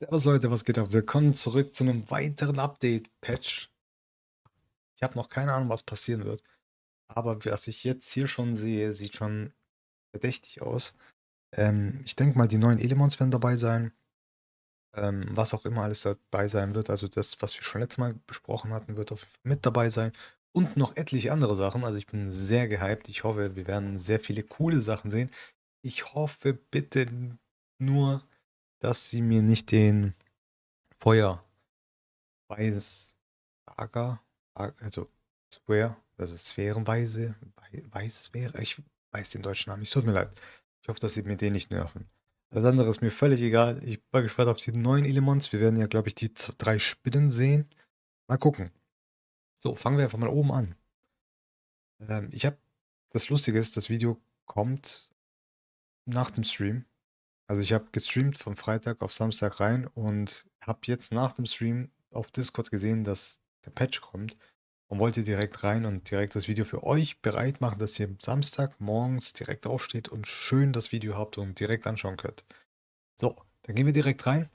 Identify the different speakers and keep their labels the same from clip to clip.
Speaker 1: Servus Leute, was geht ab? Willkommen zurück zu einem weiteren Update-Patch. Ich habe noch keine Ahnung, was passieren wird, aber was ich jetzt hier schon sehe, sieht schon verdächtig aus. Ich denke mal, die neuen Elements werden dabei sein, was auch immer alles dabei sein wird. Also das, was wir schon letztes Mal besprochen hatten, wird auf jeden Fall mit dabei sein und noch etliche andere Sachen. Also ich bin sehr gehypt. Ich hoffe, wir werden sehr viele coole Sachen sehen. Ich hoffe bitte nur, dass sie mir nicht den Feuer Weißsager, also sphärenweise, Weißsphäre, ich weiß den deutschen Namen nicht, tut mir leid. Ich hoffe, dass sie mir den nicht nerven. Das andere ist mir völlig egal. Ich war gespannt auf die neuen Elements. Wir werden ja, glaube ich, die drei Spinnen sehen. Mal gucken. So, fangen wir einfach mal oben an. Ich habe, das Lustige ist, das Video kommt nach dem Stream. Also ich habe gestreamt von Freitag auf Samstag rein und habe jetzt nach dem Stream auf Discord gesehen, dass der Patch kommt und wollte direkt rein und direkt das Video für euch bereit machen, dass ihr Samstag morgens direkt aufsteht und schön das Video habt und direkt anschauen könnt. So, dann gehen wir direkt rein.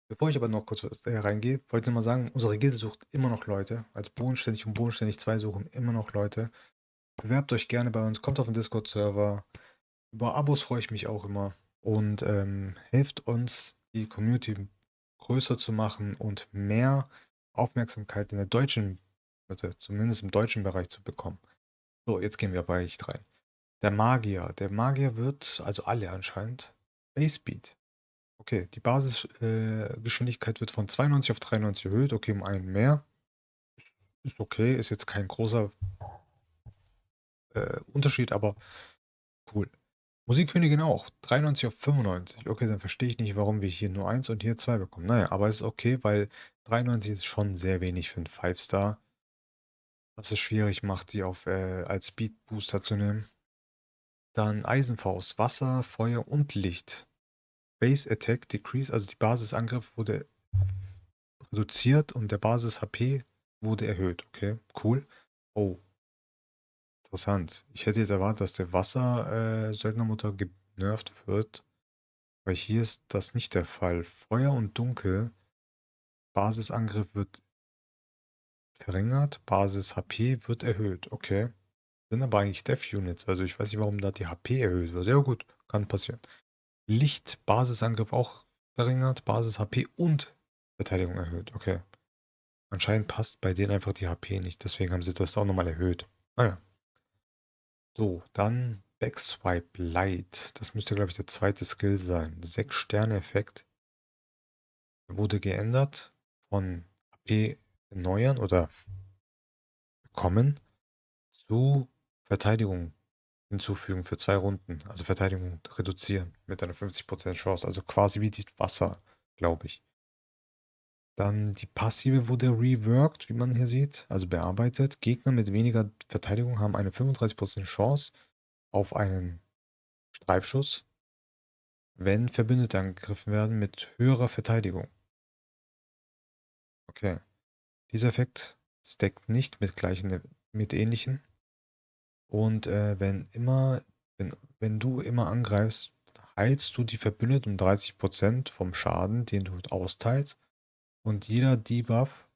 Speaker 1: Bevor ich aber noch kurz reingehe, wollte ich nur mal sagen, unsere Gilde sucht immer noch Leute. Also Bodenständig und Bodenständig 2 suchen immer noch Leute. Bewerbt euch gerne bei uns, kommt auf den Discord-Server. Über Abos freue ich mich auch immer und hilft uns, die Community größer zu machen und mehr Aufmerksamkeit in der deutschen, also zumindest im deutschen Bereich zu bekommen. So, jetzt gehen wir bei echt rein. Der Magier wird, also alle anscheinend, Base Speed. Okay, die Basisgeschwindigkeit Geschwindigkeit wird von 92 auf 93 erhöht. Okay, um einen mehr. Ist okay, ist jetzt kein großer Unterschied, aber cool. Musikkönigin auch. 93 auf 95. Okay, dann verstehe ich nicht, warum wir hier nur eins und hier 2 bekommen. Naja, aber ist okay, weil 93 ist schon sehr wenig für einen 5-Star. Was es schwierig macht, die als Speed Booster zu nehmen. Dann Eisenfaust, Wasser, Feuer und Licht. Base Attack Decrease, also die Basisangriff wurde reduziert und der Basis-HP wurde erhöht. Okay, cool. Oh, interessant. Ich hätte jetzt erwartet, dass der Wasser-Söldnermutter genervt wird. Weil hier ist das nicht der Fall. Feuer und Dunkel. Basisangriff wird verringert. Basis HP wird erhöht. Okay. Sind aber eigentlich Death Units. Also ich weiß nicht, warum da die HP erhöht wird. Ja gut, kann passieren. Licht, Basisangriff auch verringert. Basis HP und Verteidigung erhöht. Okay. Anscheinend passt bei denen einfach die HP nicht. Deswegen haben sie das auch nochmal erhöht. Naja. So, dann Backswipe Light. Das müsste, glaube ich, der zweite Skill sein. 6-Sterne-Effekt. Wurde geändert von AP erneuern oder bekommen zu Verteidigung hinzufügen für 2 Runden. Also Verteidigung reduzieren mit einer 50% Chance. Also quasi wie die Wasser, glaube ich. Dann die Passive wurde reworked, wie man hier sieht, also bearbeitet. Gegner mit weniger Verteidigung haben eine 35% Chance auf einen Streifschuss, wenn Verbündete angegriffen werden mit höherer Verteidigung. Okay. Dieser Effekt stackt nicht mit mit ähnlichen. Und wenn du immer angreifst, heilst du die Verbündeten um 30% vom Schaden, den du austeilst. Und jeder Debuff,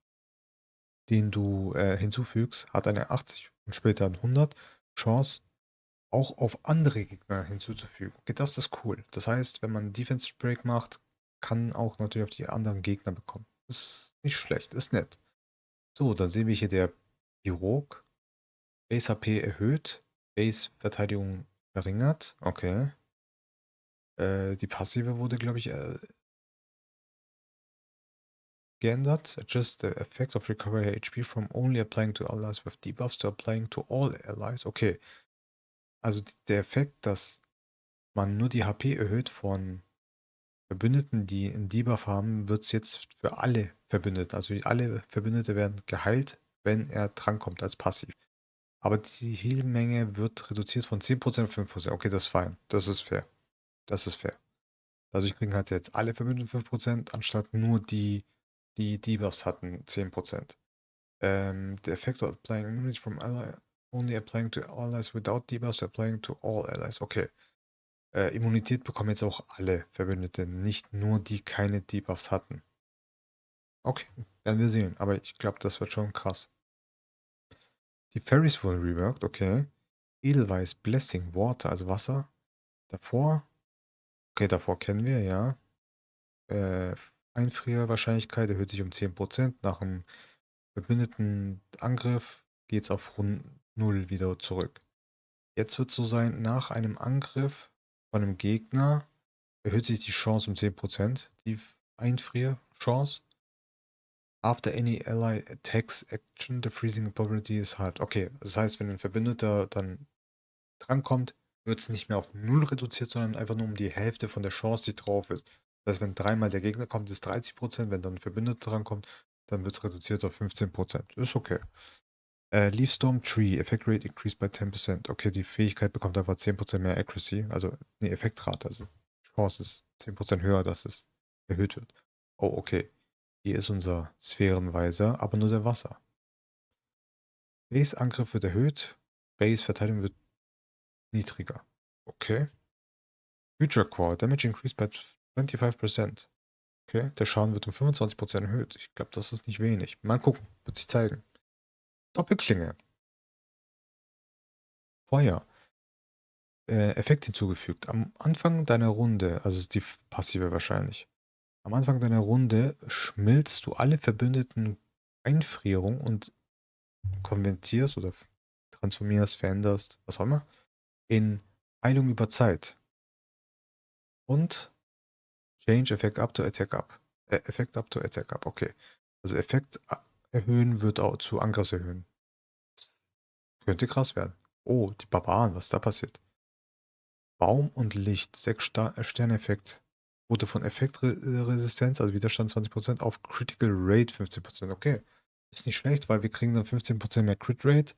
Speaker 1: den du hinzufügst, hat eine 80 und später eine 100 Chance, auch auf andere Gegner hinzuzufügen. Okay, das ist cool. Das heißt, wenn man Defense Break macht, kann auch natürlich auf die anderen Gegner bekommen. Ist nicht schlecht, ist nett. So, dann sehen wir hier der Chirurg. Base HP erhöht, Base Verteidigung verringert. Okay. Die Passive wurde, glaube ich, geändert. Adjust the effect of recovery HP from only applying to allies with debuffs to applying to all allies. Okay. Also der Effekt, dass man nur die HP erhöht von Verbündeten, die einen Debuff haben, wird es jetzt für alle Verbündeten. Also alle Verbündete werden geheilt, wenn er drankommt als Passiv. Aber die Heal-Menge wird reduziert von 10% auf 5%. Okay, das ist fein. Das ist fair. Das ist fair. Dadurch kriegen halt jetzt alle Verbündeten 5%, anstatt nur die Debuffs hatten 10%. The effect of applying immunity from ally only applying to allies without debuffs applying to all allies. Okay. Immunität bekommen jetzt auch alle Verbündeten, nicht nur die keine Debuffs hatten. Okay, werden wir sehen, aber ich glaube, das wird schon krass. Die Fairies wurden reworked, okay. Edelweiß, Blessing, Water, also Wasser. Davor, okay, davor kennen wir, ja. Einfrierwahrscheinlichkeit erhöht sich um 10%. Nach einem verbündeten Angriff geht es auf Rund 0 wieder zurück. Jetzt wird es so sein, nach einem Angriff von einem Gegner erhöht sich die Chance um 10%, die Einfrierchance. After any ally attacks action, the freezing probability is hard. Okay, das heißt, wenn ein Verbündeter dann drankommt, wird es nicht mehr auf 0 reduziert, sondern einfach nur um die Hälfte von der Chance, die drauf ist. Das heißt, wenn dreimal der Gegner kommt, ist 30%, wenn dann ein Verbündeter drankommt, dann wird es reduziert auf 15%. Ist okay. Leaf Storm Tree, Effect Rate increased by 10%. Okay, die Fähigkeit bekommt einfach 10% mehr Accuracy, also ne, Effektrate, also Chance ist 10% höher, dass es erhöht wird. Oh, okay. Hier ist unser Sphärenweiser, aber nur der Wasser. Base-Angriff wird erhöht, Base-Verteidigung wird niedriger. Okay. Future Core, Damage increased by 25%. Okay, der Schaden wird um 25% erhöht. Ich glaube, das ist nicht wenig. Mal gucken, wird sich zeigen. Doppelklinge. Feuer. Effekt hinzugefügt. Am Anfang deiner Runde, also ist die passive wahrscheinlich. Am Anfang deiner Runde schmilzt du alle verbündeten Einfrierung und konvertierst oder transformierst, veränderst, was auch immer, in Heilung über Zeit. Und Change Effect up to Attack up. Effekt up to Attack up, okay. Also Effekt erhöhen wird auch zu Angriffs erhöhen. Könnte krass werden. Oh, die Barbaren, was da passiert. Baum und Licht, 6 Sterne-Effekt. Wurde von Effektresistenz, also Widerstand 20%, auf Critical Rate 15%. Okay. Ist nicht schlecht, weil wir kriegen dann 15% mehr Crit Rate.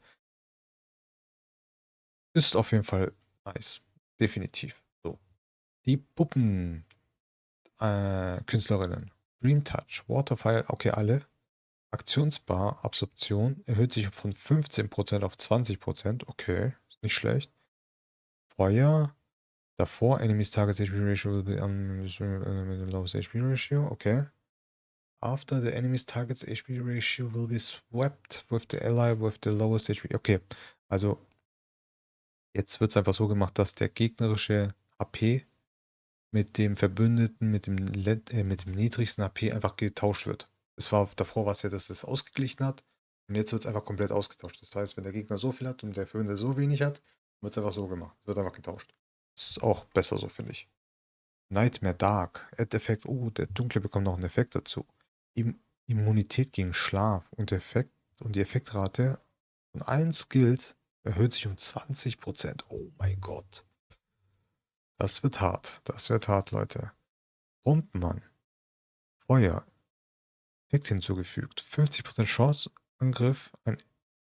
Speaker 1: Ist auf jeden Fall nice. Definitiv. So. Die Puppen Künstlerinnen. Dream Touch, Waterfire, okay, alle. Aktionsbar, Absorption erhöht sich von 15% auf 20%. Okay, ist nicht schlecht. Feuer, davor, Enemies Target's HP Ratio will be the lowest HP Ratio. Okay. After the enemy's target's HP ratio will be swept with the ally with the lowest HP. Okay, also jetzt wird es einfach so gemacht, dass der gegnerische HP mit dem Verbündeten, mit dem niedrigsten HP einfach getauscht wird. Davor war es ja, dass es ausgeglichen hat und jetzt wird es einfach komplett ausgetauscht. Das heißt, wenn der Gegner so viel hat und der Verbündete so wenig hat, wird es einfach so gemacht. Es wird einfach getauscht. Das ist auch besser so, finde ich. Nightmare Dark. Add-Effekt. Oh, der Dunkle bekommt noch einen Effekt dazu. Immunität gegen Schlaf und die Effektrate von allen Skills erhöht sich um 20%. Oh mein Gott. Das wird hart. Das wird hart, Leute. Bombenmann. Feuer. Effekt hinzugefügt. 50% Chance, Angriff, einen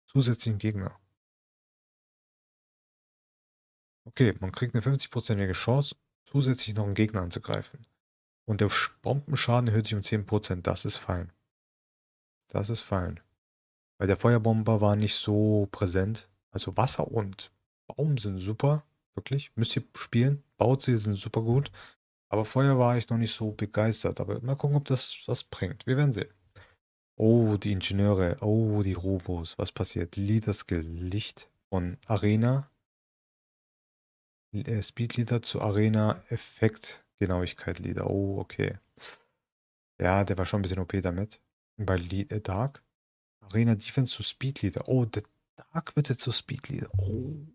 Speaker 1: zusätzlichen Gegner. Okay, man kriegt eine 50%ige Chance, zusätzlich noch einen Gegner anzugreifen. Und der Bombenschaden erhöht sich um 10%. Das ist fein. Das ist fein. Weil der Feuerbomber war nicht so präsent. Also Wasser und Baum sind super. Wirklich. Müsst ihr spielen. Baut sie, sind super gut. Aber Feuer war ich noch nicht so begeistert. Aber mal gucken, ob das was bringt. Wir werden sehen. Oh, die Ingenieure. Oh, die Robos. Was passiert? Leader Skill. Licht von Arena. Speed Leader zu Arena. Effekt. Genauigkeit Leader. Oh, okay. Ja, der war schon ein bisschen OP damit. Bei Dark. Arena Defense zu Speed Leader. Oh, der Dark wird jetzt zu Speed Leader. Oh.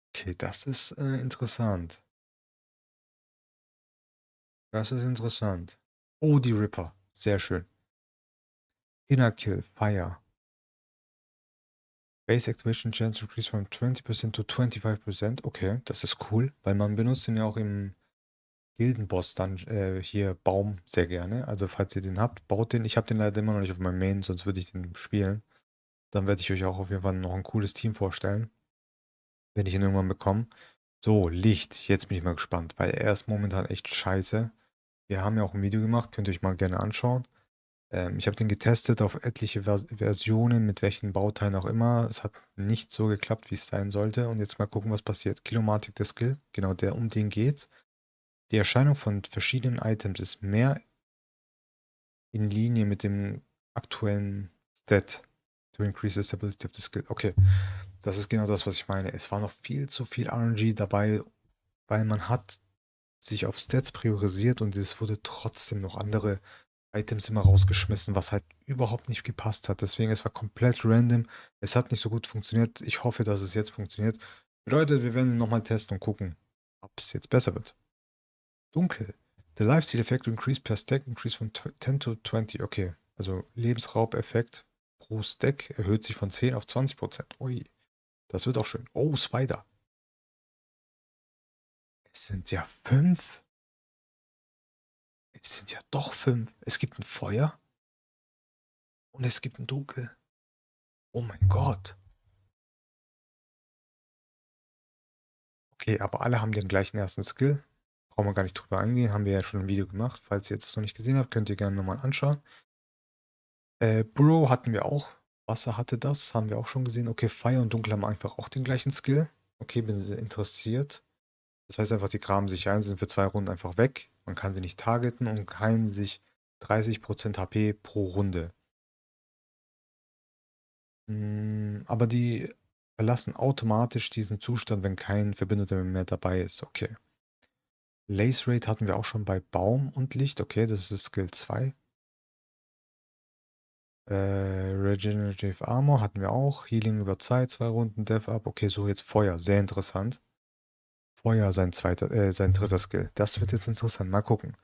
Speaker 1: Okay, das ist interessant. Das ist interessant. Oh, die Ripper. Sehr schön. Inner Kill, Fire. Base Activation Chance increase from 20% to 25%. Okay, das ist cool, weil man benutzt den ja auch im Gildenboss dann hier Baum sehr gerne. Also falls ihr den habt, baut den. Ich habe den leider immer noch nicht auf meinem Main, sonst würde ich den spielen. Dann werde ich euch auch auf jeden Fall noch ein cooles Team vorstellen, wenn ich ihn irgendwann bekomme. So, Licht. Jetzt bin ich mal gespannt, weil er ist momentan echt scheiße. Wir haben ja auch ein Video gemacht, könnt ihr euch mal gerne anschauen. Ich habe den getestet auf etliche Versionen, mit welchen Bauteilen auch immer. Es hat nicht so geklappt, wie es sein sollte. Und jetzt mal gucken, was passiert. Kilomatik der Skill, genau der, um den geht's. Die Erscheinung von verschiedenen Items ist mehr in Linie mit dem aktuellen Stat to increase the stability of the skill. Okay, das ist genau das, was ich meine. Es war noch viel zu viel RNG dabei, weil man hat sich auf Stats priorisiert und es wurde trotzdem noch andere Items immer rausgeschmissen, was halt überhaupt nicht gepasst hat. Deswegen, es war komplett random. Es hat nicht so gut funktioniert. Ich hoffe, dass es jetzt funktioniert. Bedeutet, wir werden nochmal testen und gucken, ob es jetzt besser wird. Dunkel. The Lifesteal Effect increase per Stack increase von 10 to 20. Okay, also Lebensraubeffekt pro Stack erhöht sich von 10 auf 20%. Ui, das wird auch schön. Oh, Spider. Es sind ja 5. Es sind ja doch 5. Es gibt ein Feuer und es gibt ein Dunkel. Oh mein Gott. Okay, aber alle haben den gleichen ersten Skill. Brauchen wir gar nicht drüber eingehen. Haben wir ja schon ein Video gemacht. Falls ihr jetzt noch nicht gesehen habt, könnt ihr gerne nochmal anschauen. Burrow hatten wir auch. Wasser hatte das. Haben wir auch schon gesehen. Okay, Fire und Dunkel haben einfach auch den gleichen Skill. Okay, bin sehr interessiert. Das heißt einfach, die graben sich ein, sind für 2 Runden einfach weg. Man kann sie nicht targeten und heilen sich 30% HP pro Runde. Aber die verlassen automatisch diesen Zustand, wenn kein Verbündeter mehr dabei ist. Okay. Lace Rate hatten wir auch schon bei Baum und Licht. Okay, das ist Skill 2. Regenerative Armor hatten wir auch. Healing über Zeit, 2 Runden, Death Up. Okay, so jetzt Feuer. Sehr interessant. Feuer, sein dritter Skill. Das wird jetzt interessant. Mal gucken.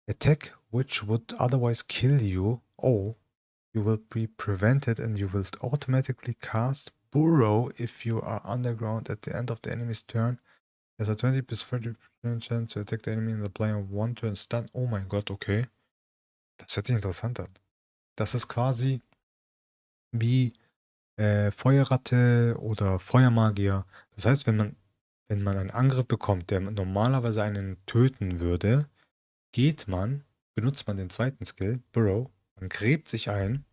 Speaker 1: Attack which would otherwise kill you. Oh, you will be prevented and you will automatically cast Burrow if you are underground at the end of the enemy's turn. There's a 20 bis 30% chance to attack the enemy in the plane of one turn stun. Oh mein Gott, okay. Das hört sich interessant an. Das ist quasi wie Feuerratte oder Feuermagier. Das heißt, wenn man einen Angriff bekommt, der normalerweise einen töten würde, benutzt man den zweiten Skill, Burrow, man gräbt sich ein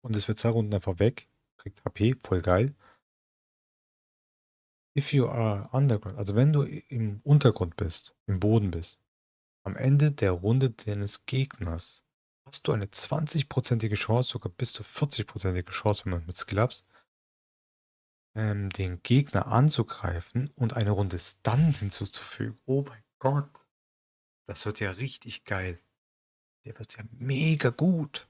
Speaker 1: und es wird 2 Runden einfach weg, kriegt HP, voll geil. If you are underground, also wenn du im Untergrund bist, im Boden bist, am Ende der Runde deines Gegners hast du eine 20%ige Chance, sogar bis zu 40%ige Chance, wenn man mit Skill Ups, den Gegner anzugreifen und eine Runde Stun hinzuzufügen. Oh mein Gott, das wird ja richtig geil. Der wird ja mega gut.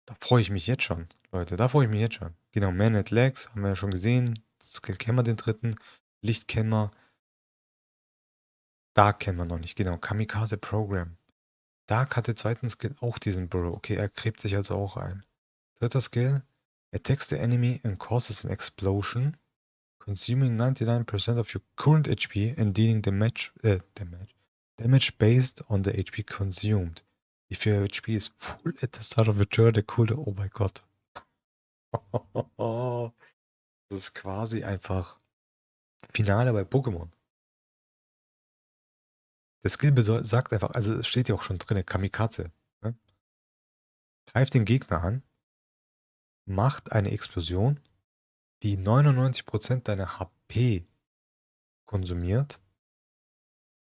Speaker 1: Da freue ich mich jetzt schon, Leute. Da freue ich mich jetzt schon. Genau, Man at Legs haben wir ja schon gesehen. Skill kennen wir den dritten. Licht kennen wir. Dark kennen wir noch nicht. Genau, Kamikaze Program. Dark hat den zweiten Skill auch diesen Burrow. Okay, er gräbt sich also auch ein. Dritter Skill. Attacks the enemy and causes an explosion, consuming 99% of your current HP and dealing damage based on the HP consumed. If your HP is full at the start of your turn, the cooldown. Oh mein Gott. Das ist quasi einfach Finale bei Pokémon. Der Skill sagt einfach, also es steht ja auch schon drin, Kamikaze. Ne? Greift den Gegner an, macht eine Explosion, die 99% deiner HP konsumiert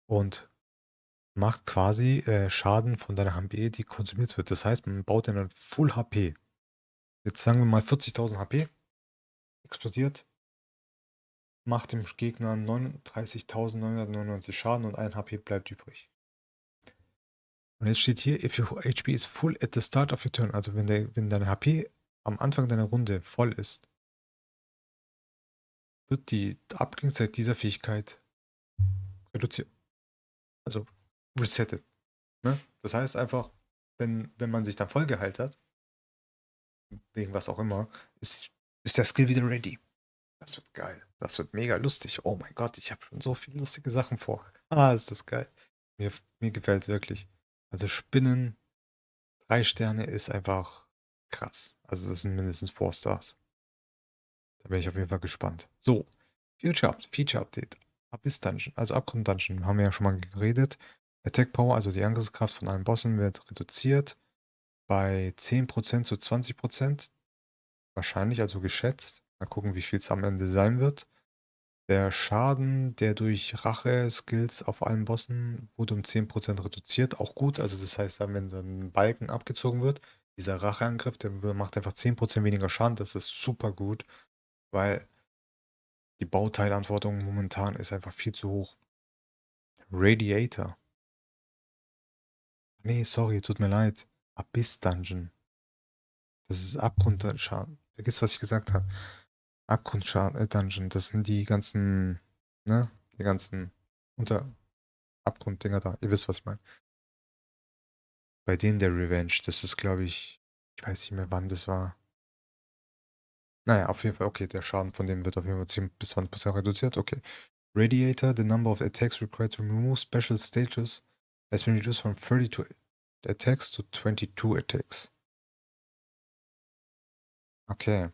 Speaker 1: und macht quasi Schaden von deiner HP, die konsumiert wird. Das heißt, man baut dann Full HP. Jetzt sagen wir mal 40.000 HP, explodiert, macht dem Gegner 39.999 Schaden und 1 HP bleibt übrig. Und jetzt steht hier, if your HP is full at the start of your turn, also wenn deine HP am Anfang deiner Runde voll ist, wird die Abklingzeit dieser Fähigkeit reduziert. Also resettet. Ne? Das heißt einfach, wenn man sich dann voll geheilt hat, wegen was auch immer, ist der Skill wieder ready. Das wird geil. Das wird mega lustig. Oh mein Gott, ich habe schon so viele lustige Sachen vor. Ah, ist das geil. Mir gefällt es wirklich. Also Spinnen, 3 Sterne ist einfach krass. Also das sind mindestens 4 Stars. Da bin ich auf jeden Fall gespannt. So, Feature Update. Abyss Dungeon, also Abgrund Dungeon, haben wir ja schon mal geredet. Attack Power, also die Angriffskraft von allen Bossen, wird reduziert bei 10% zu 20%. Wahrscheinlich, also geschätzt. Mal gucken, wie viel es am Ende sein wird. Der Schaden, der durch Rache-Skills auf allen Bossen wurde um 10% reduziert. Auch gut. Also das heißt, dann, wenn dann ein Balken abgezogen wird, dieser Racheangriff, macht einfach 10% weniger Schaden. Das ist super gut, weil die Bauteilanforderung momentan ist einfach viel zu hoch. Radiator. Nee, sorry, tut mir leid. Abyss Dungeon. Das ist Abgrundschaden. Vergiss, was ich gesagt habe. Abgrundschaden, Dungeon. Das sind die ganzen, ne? Die ganzen unter Abgrunddinger da. Ihr wisst, was ich meine. Bei denen der Revenge, das ist, glaube ich weiß nicht mehr, wann das war. Naja, auf jeden Fall, okay, der Schaden von dem wird auf jeden Fall 10 bis 20% reduziert. Okay. Radiator, the number of attacks required to remove special status has been reduced from 32 attacks to 22 attacks. Okay.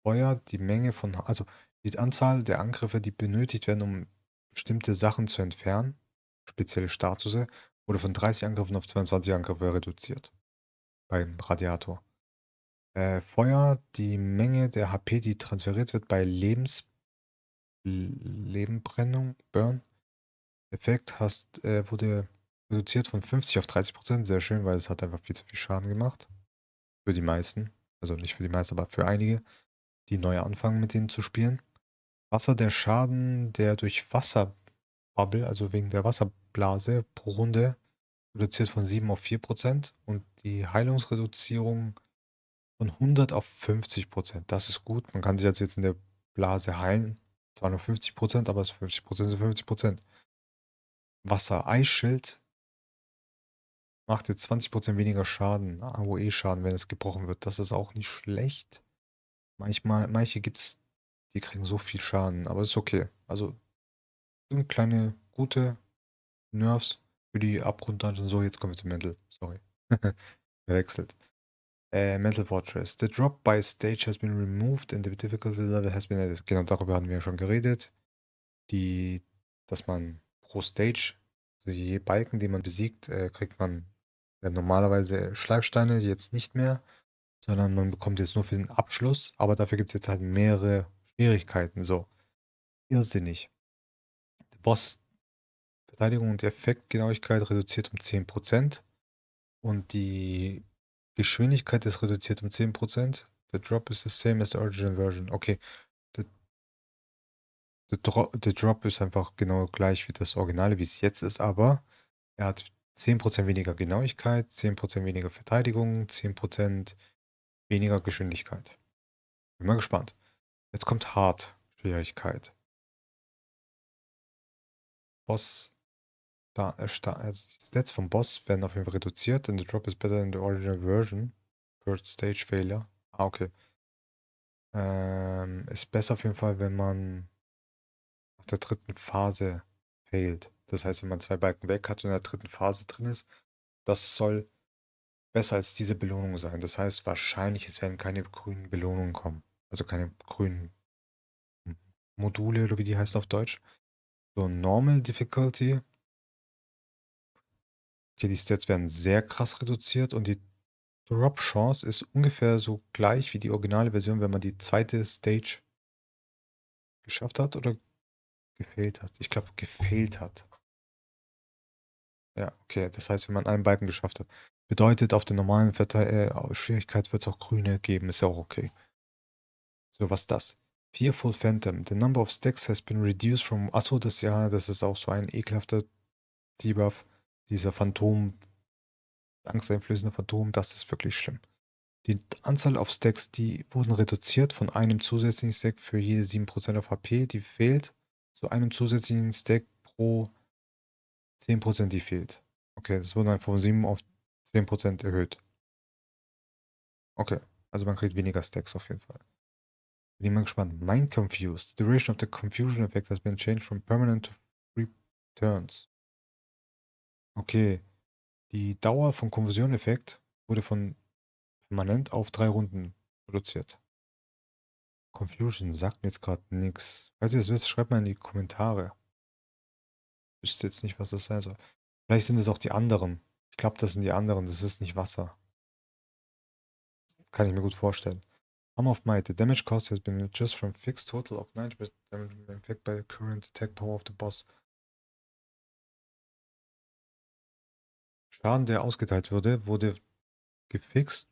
Speaker 1: Feuer, die Menge von, also die Anzahl der Angriffe, die benötigt werden, um bestimmte Sachen zu entfernen, spezielle Statusse, wurde von 30 Angriffen auf 22 Angriffe reduziert. Beim Radiator. Feuer, die Menge der HP, die transferiert wird bei Lebenbrennung, Burn. Effekt wurde reduziert von 50 auf 30%. Sehr schön, weil es hat einfach viel zu viel Schaden gemacht. Für die meisten. Also nicht für die meisten, aber für einige, die neu anfangen mit denen zu spielen. Wasser, der Schaden, der durch Wasserbubble, also wegen der Wasserblase pro Runde, reduziert von 7 auf 4%. Und die Heilungsreduzierung von 100 auf 50%. Das ist gut. Man kann sich also jetzt in der Blase heilen. Zwar nur 50%, aber 50% sind 50%. Wasser-Eisschild macht jetzt 20% weniger Schaden, AOE-Schaden, wenn es gebrochen wird. Das ist auch nicht schlecht. Manche gibt es, die kriegen so viel Schaden, aber ist okay. Also sind kleine, gute Nerfs für die Abgrund-Dungeon. So, jetzt kommen wir zum Mental. Sorry. Verwechselt. Mental Fortress. The drop by stage has been removed and the difficulty level has been added. Genau, darüber hatten wir ja schon geredet. Dass man pro Stage, also je Balken, den man besiegt, kriegt man normalerweise Schleifsteine, jetzt nicht mehr, sondern man bekommt jetzt nur für den Abschluss, aber dafür gibt es jetzt halt mehrere Schwierigkeiten. So, irrsinnig. Der Boss, Verteidigung und Effektgenauigkeit reduziert um 10% und die Geschwindigkeit ist reduziert um 10%. The drop is the same as the original version. Okay, the, the drop ist einfach genau gleich wie das Originale, wie es jetzt ist, aber er hat 10% weniger Genauigkeit, 10% weniger Verteidigung, 10% weniger Geschwindigkeit. Bin mal gespannt. Jetzt kommt Hard Schwierigkeit. Boss, also die Stats vom Boss werden auf jeden Fall reduziert, and the drop is better than the original version. Third Stage Failure. Ah, okay. Ist besser auf jeden Fall, wenn man nach der dritten Phase failt. Das heißt, wenn man 2 Balken weg hat und in der dritten Phase drin ist, das soll besser als diese Belohnung sein. Das heißt, wahrscheinlich, es werden keine grünen Belohnungen kommen. Also keine grünen Module oder wie die heißen auf Deutsch. So, Normal Difficulty. Okay, die Stats werden sehr krass reduziert und die Drop-Chance ist ungefähr so gleich wie die originale Version, wenn man die zweite Stage geschafft hat oder gefailt hat. Ich glaube, gefailt hat. Ja, okay. Das heißt, wenn man einen Balken geschafft hat. Bedeutet, auf der normalen Schwierigkeit wird es auch grüne geben. Ist ja auch okay. So, was ist das? Fearful Phantom. The number of stacks has been reduced from. Achso, das ist auch so ein ekelhafter Debuff. Dieser Phantom, angsteinflößende Phantom, das ist wirklich schlimm. Die Anzahl auf Stacks, die wurden reduziert von einem zusätzlichen Stack für jede 7% auf HP, die fehlt, zu einem zusätzlichen Stack pro 10%, die fehlt. Okay, das wurde dann von 7 auf 10% erhöht. Okay, also man kriegt weniger Stacks auf jeden Fall. Bin ich mal gespannt. Mind Confused. The duration of the confusion effect has been changed from permanent to free turns. Okay, die Dauer vom Konfusion-Effekt wurde von permanent auf 3 Runden reduziert. Confusion sagt mir jetzt gerade nichts. Falls ihr es wisst, schreibt mal in die Kommentare. Ich wüsste jetzt nicht, was das sein soll. Vielleicht sind es auch die anderen. Ich glaube, das sind die anderen. Das ist nicht Wasser. Kann ich mir gut vorstellen. Arm of Might. The damage cost has been reduced from fixed total of 90% damage inflicted by the current attack power of the boss. Schaden, der ausgeteilt wurde gefixt.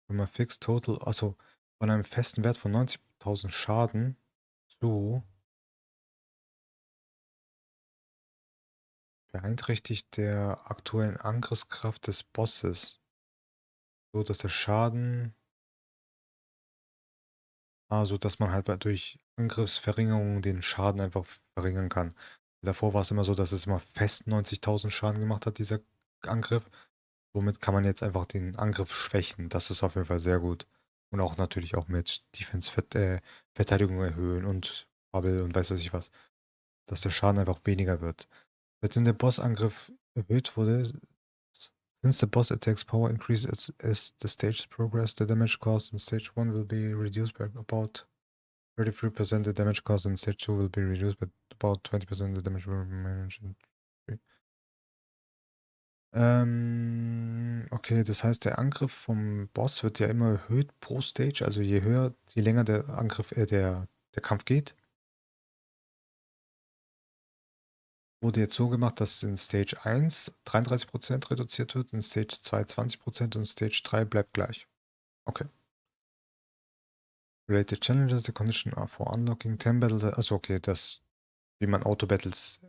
Speaker 1: Wenn man fixed total, also von einem festen Wert von 90.000 Schaden zu beeinträchtigt der aktuellen Angriffskraft des Bosses, so dass der Schaden, also dass man halt durch Angriffsverringerung den Schaden einfach verringern kann. Davor war es immer so, dass es immer fest 90.000 Schaden gemacht hat, dieser Angriff. Somit kann man jetzt einfach den Angriff schwächen. Das ist auf jeden Fall sehr gut. Und auch natürlich auch mit Verteidigung erhöhen und Bubble und weiß was ich was. Dass der Schaden einfach weniger wird. Seitdem der Bossangriff erhöht wurde, since the boss attacks power increases as the stage progress, the damage caused in stage 1 will be reduced by about 33%. The damage caused in stage 2 will be reduced by about 20%. The damage will be managed in 3. Okay, das heißt, der Angriff vom Boss wird ja immer erhöht pro Stage, also je höher, je länger der Angriff, der Kampf geht. Wurde jetzt so gemacht, dass in Stage 1 33% reduziert wird, in Stage 2 20% und Stage 3 bleibt gleich. Okay. Related Challenges, the condition are for unlocking 10 Battles. Also okay, das, wie man Auto-Battles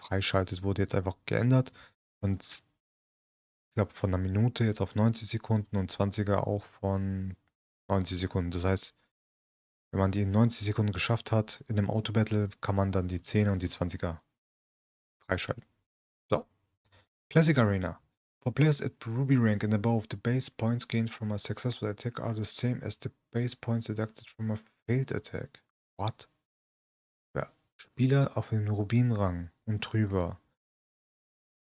Speaker 1: freischaltet, wurde jetzt einfach geändert. Und ich glaube von einer Minute jetzt auf 90 Sekunden und 20er auch von 90 Sekunden. Das heißt, wenn man die in 90 Sekunden geschafft hat in einem Auto-Battle, kann man dann die 10er und die 20er freischalten. So. Classic Arena. For players at Ruby rank and above, the base points gained from a successful attack are the same as the base points deducted from a failed attack. What? Ja. Spieler auf den Rubinrang und drüber.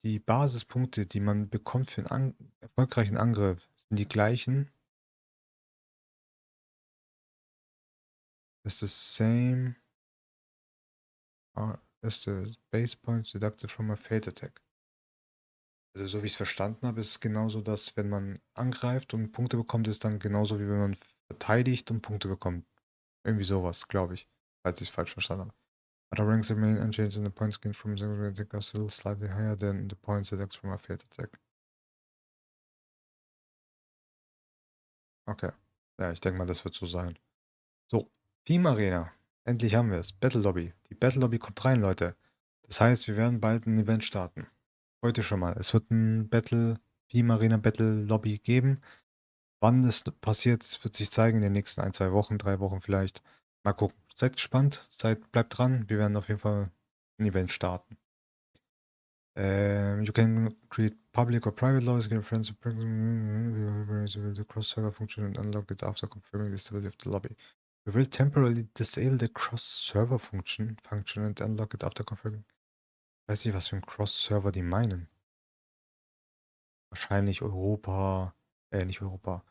Speaker 1: Die Basispunkte, die man bekommt für einen erfolgreichen Angriff, sind die gleichen. It's the same as the base points deducted from a failed attack. Also so wie ich es verstanden habe, ist es genauso, dass wenn man angreift und Punkte bekommt, ist es dann genauso wie wenn man verteidigt und Punkte bekommt. Irgendwie sowas, glaube ich, falls ich es falsch verstanden habe. Other ranks remain unchanged and the points gained from a single attack are still slightly higher than the points deducted from a failed attack. Okay. Ja, ich denke mal, das wird so sein. So, Team Arena. Endlich haben wir es. Battle Lobby. Die Battle Lobby kommt rein, Leute. Das heißt, wir werden bald ein Event starten. Heute schon mal. Es wird ein Team Arena Battle Lobby geben. Wann es passiert, wird sich zeigen in den nächsten 1, 2 Wochen, 3 Wochen vielleicht. Mal gucken. Seid gespannt, bleibt dran. Wir werden auf jeden Fall ein Event starten. You can create public or private lobbies, get friends with the cross-server function and unlock it after confirming the stability of the lobby. We will temporarily disable the cross-server function and unlock it after confirming. Weiß nicht, was für ein Cross-Server die meinen. Wahrscheinlich Europa, nicht Europa,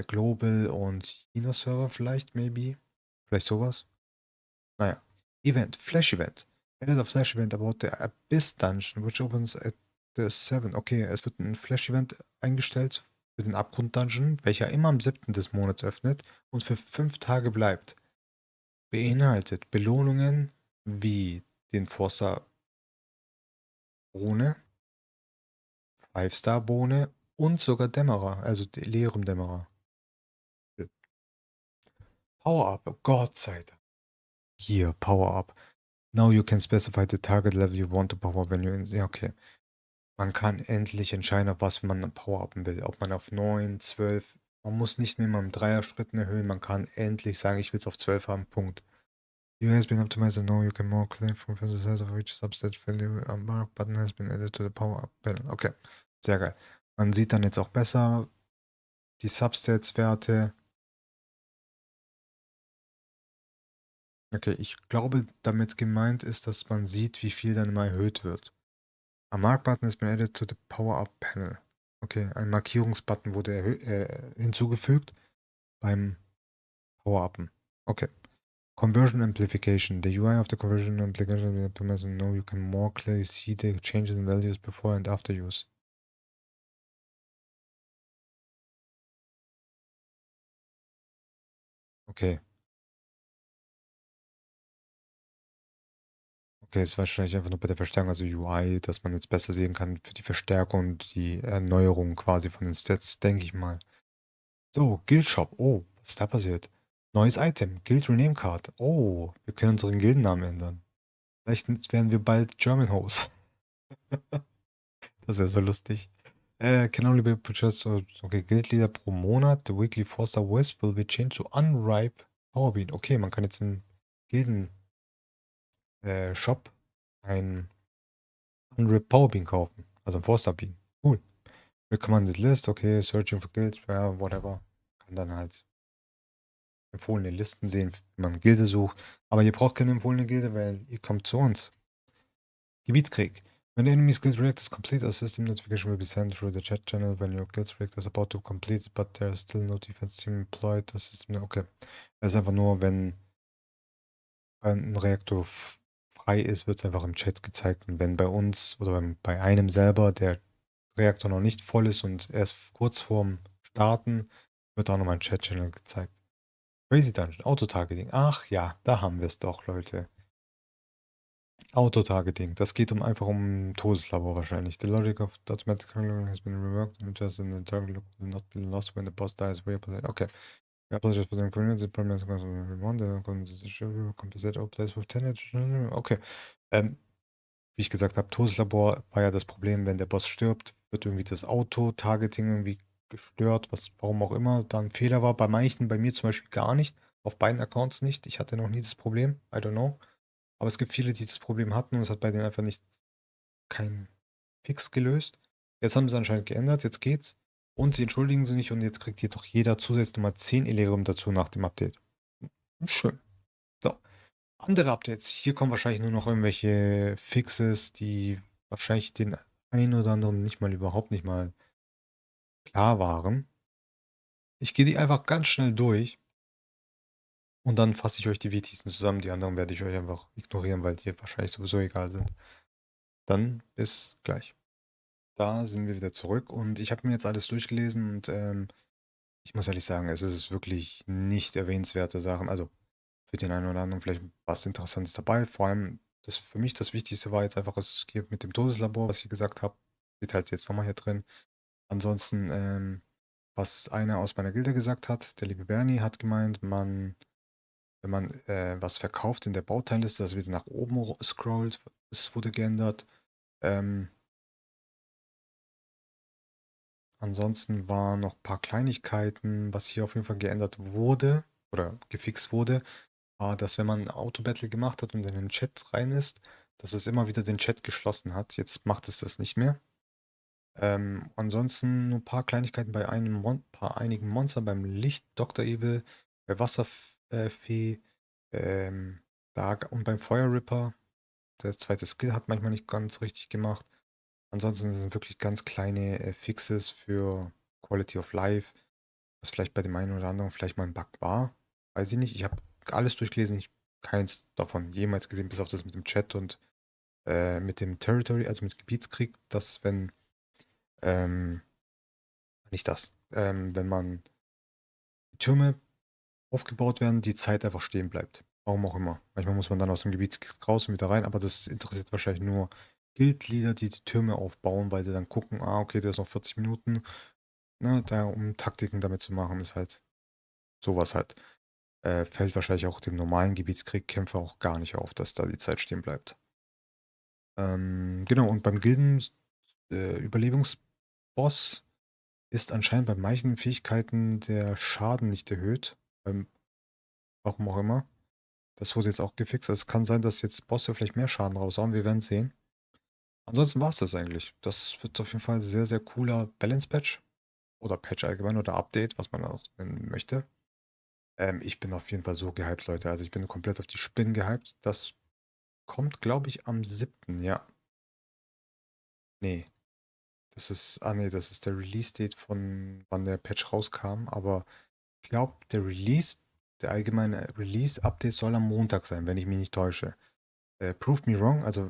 Speaker 1: Global und China-Server vielleicht, maybe. Vielleicht sowas. Naja. Event, Flash Event. Added a Flash Event about the Abyss Dungeon, which opens at the 7. Okay, es wird ein Flash Event eingestellt für den Abgrund Dungeon, welcher immer am 7. des Monats öffnet und für 5 Tage bleibt. Beinhaltet Belohnungen wie den Forster Bohne, 5-Star Bohne und sogar Dämmerer, also Leerem Dämmerer. Power Up, oh Gott sei Dank. Hier, Power Up. Now you can specify the target level you want to power when you in. Ja, okay. Man kann endlich entscheiden, auf was man power-upen will. Ob man auf 9, 12. Man muss nicht mehr mal im Dreier-Schritten erhöhen. Man kann endlich sagen, ich will es auf 12 haben. Punkt. You has been optimized and now you can more claim from the size of each subset value. A mark button has been added to the power-up panel. Okay, sehr geil. Man sieht dann jetzt auch besser die Substats-Werte. Okay, ich glaube, damit gemeint ist, dass man sieht, wie viel dann mal erhöht wird. A mark button has been added to the power-up panel. Okay, ein Markierungsbutton wurde hinzugefügt beim Power-Upen. Okay. Conversion amplification. The UI of the conversion amplification implements now you can more clearly see the changes in values before and after use. Okay. Okay, ist wahrscheinlich einfach nur bei der Verstärkung, also UI, dass man jetzt besser sehen kann für die Verstärkung und die Erneuerung quasi von den Stats, denke ich mal. So, Guild Shop. Oh, was ist da passiert? Neues Item. Guild Rename Card. Oh, wir können unseren Gildennamen ändern. Vielleicht werden wir bald German Host. Das wäre so lustig. Can only be purchased. Okay, Guild Leader pro Monat. The weekly 4-star Wisp will be changed to Unripe Powerbean. Okay, man kann jetzt im Gilden Shop ein Unripe Powerbean kaufen. Also ein 4-star Bean. Cool. Recommended List. Okay, Searching for Guild. Ja, whatever. Kann dann halt empfohlene Listen sehen, wenn man Gilde sucht. Aber ihr braucht keine empfohlene Gilde, weil ihr kommt zu uns. Gebietskrieg. When the enemy's guild react is complete, a system notification will be sent through the chat channel when your guild react is about to complete, but there is still no defense team employed. Das ist, okay. Das ist einfach nur, wenn ein Reaktor frei ist, wird es einfach im Chat gezeigt. Und wenn bei uns oder bei einem selber der Reaktor noch nicht voll ist und erst kurz vorm Starten, wird auch nochmal ein Chat-Channel gezeigt. Crazy Dungeon, Autotargeting. Ach ja, da haben wir es doch, Leute. Autotargeting. Das geht einfach um Todeslabor wahrscheinlich. The logic of the automatic targeting has been reworked and just in the target look will not be lost when the boss dies. Okay. We apologize for the inconvenience. The problem is one. The compensate all players with 10. Okay. Wie ich gesagt habe, Todeslabor war ja das Problem, wenn der Boss stirbt, wird irgendwie das Auto-Targeting irgendwie gestört, warum auch immer da ein Fehler war. Bei manchen, bei mir zum Beispiel gar nicht. Auf beiden Accounts nicht. Ich hatte noch nie das Problem. I don't know. Aber es gibt viele, die das Problem hatten und es hat bei denen einfach nicht kein Fix gelöst. Jetzt haben sie es anscheinend geändert, jetzt geht's. Und sie entschuldigen sich nicht und jetzt kriegt hier doch jeder zusätzlich nochmal 10 Illyrium dazu nach dem Update. Schön. So. Andere Updates. Hier kommen wahrscheinlich nur noch irgendwelche Fixes, die wahrscheinlich den einen oder anderen nicht mal überhaupt nicht mal klar waren. Ich gehe die einfach ganz schnell durch und dann fasse ich euch die wichtigsten zusammen. Die anderen werde ich euch einfach ignorieren, weil die wahrscheinlich sowieso egal sind. Dann bis gleich. Da sind wir wieder zurück und ich habe mir jetzt alles durchgelesen und ich muss ehrlich sagen, es ist wirklich nicht erwähnenswerte Sachen. Also für den einen oder anderen vielleicht was Interessantes dabei. Vor allem, das für mich das Wichtigste war jetzt einfach, es geht mit dem Todeslabor, was ich gesagt habe, steht halt jetzt nochmal hier drin. Ansonsten, was einer aus meiner Gilde gesagt hat, der liebe Bernie, hat gemeint, wenn man was verkauft in der Bauteilliste, das wieder nach oben scrollt, es wurde geändert. Ähm, Ansonsten waren noch ein paar Kleinigkeiten, was hier auf jeden Fall geändert wurde oder gefixt wurde, war, dass wenn man ein Auto-Battle gemacht hat und in den Chat rein ist, dass es immer wieder den Chat geschlossen hat. Jetzt macht es das nicht mehr. Ansonsten nur ein paar Kleinigkeiten bei einigen Monstern, beim Licht, Dr. Evil, bei Wasserfee, ähm, und beim Feuer Ripper. Der zweite Skill hat manchmal nicht ganz richtig gemacht. Ansonsten sind wirklich ganz kleine Fixes für Quality of Life, was vielleicht bei dem einen oder anderen vielleicht mal ein Bug war. Weiß ich nicht. Ich habe alles durchgelesen, ich keins davon jemals gesehen, bis auf das mit dem Chat und mit dem Territory, also mit Gebietskrieg, dass ähm, nicht das, wenn man die Türme aufgebaut werden, die Zeit einfach stehen bleibt. Warum auch immer. Manchmal muss man dann aus dem Gebietskrieg raus und wieder rein, aber das interessiert wahrscheinlich nur Guild-Leader, die die Türme aufbauen, weil sie dann gucken, ah, okay, der ist noch 40 Minuten. Ne, da, um Taktiken damit zu machen, ist halt sowas halt. Fällt wahrscheinlich auch dem normalen Gebietskrieg-Kämpfer auch gar nicht auf, dass da die Zeit stehen bleibt. Genau, und beim Gilden-Überlebungsboss ist anscheinend bei manchen Fähigkeiten der Schaden nicht erhöht. Warum auch immer. Das wurde jetzt auch gefixt. Also es kann sein, dass jetzt Bosse vielleicht mehr Schaden raushauen. Wir werden sehen. Ansonsten war es das eigentlich. Das wird auf jeden Fall ein sehr, sehr cooler Balance-Patch. Oder Patch allgemein oder Update, was man auch nennen möchte. Ich bin auf jeden Fall so gehypt, Leute. Also ich bin komplett auf die Spinnen gehypt. Das kommt, glaube ich, am 7. Ja. Nee. Nee, das ist der Release-Date von wann der Patch rauskam. Aber ich glaube, der Release der allgemeine Release-Update soll am Montag sein, wenn ich mich nicht täusche. Prove me wrong, also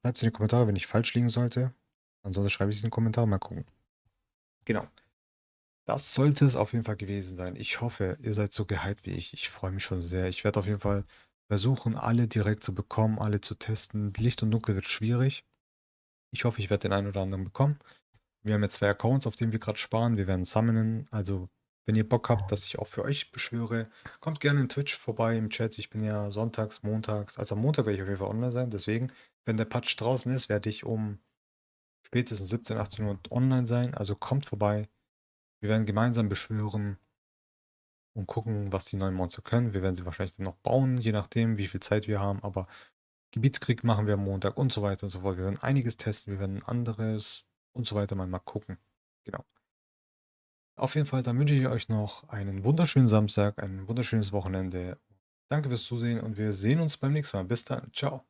Speaker 1: schreibt es in die Kommentare, wenn ich falsch liegen sollte. Ansonsten schreibe ich es in die Kommentare, mal gucken. Genau. Das sollte es auf jeden Fall gewesen sein. Ich hoffe, ihr seid so gehypt wie ich. Ich freue mich schon sehr. Ich werde auf jeden Fall versuchen, alle direkt zu bekommen, alle zu testen. Licht und Dunkel wird schwierig. Ich hoffe, ich werde den einen oder anderen bekommen. Wir haben jetzt zwei Accounts, auf denen wir gerade sparen. Wir werden summonen. Also, wenn ihr Bock habt, dass ich auch für euch beschwöre, kommt gerne in Twitch vorbei im Chat. Ich bin ja sonntags, montags. Also am Montag werde ich auf jeden Fall online sein. Deswegen, wenn der Patch draußen ist, werde ich um spätestens 17, 18 Uhr online sein. Also kommt vorbei. Wir werden gemeinsam beschwören und gucken, was die neuen Monster können. Wir werden sie wahrscheinlich dann noch bauen, je nachdem, wie viel Zeit wir haben. Aber Gebietskrieg machen wir am Montag und so weiter und so fort. Wir werden einiges testen, wir werden anderes und so weiter mal gucken. Genau. Auf jeden Fall, dann wünsche ich euch noch einen wunderschönen Samstag, ein wunderschönes Wochenende. Danke fürs Zusehen und wir sehen uns beim nächsten Mal. Bis dann. Ciao.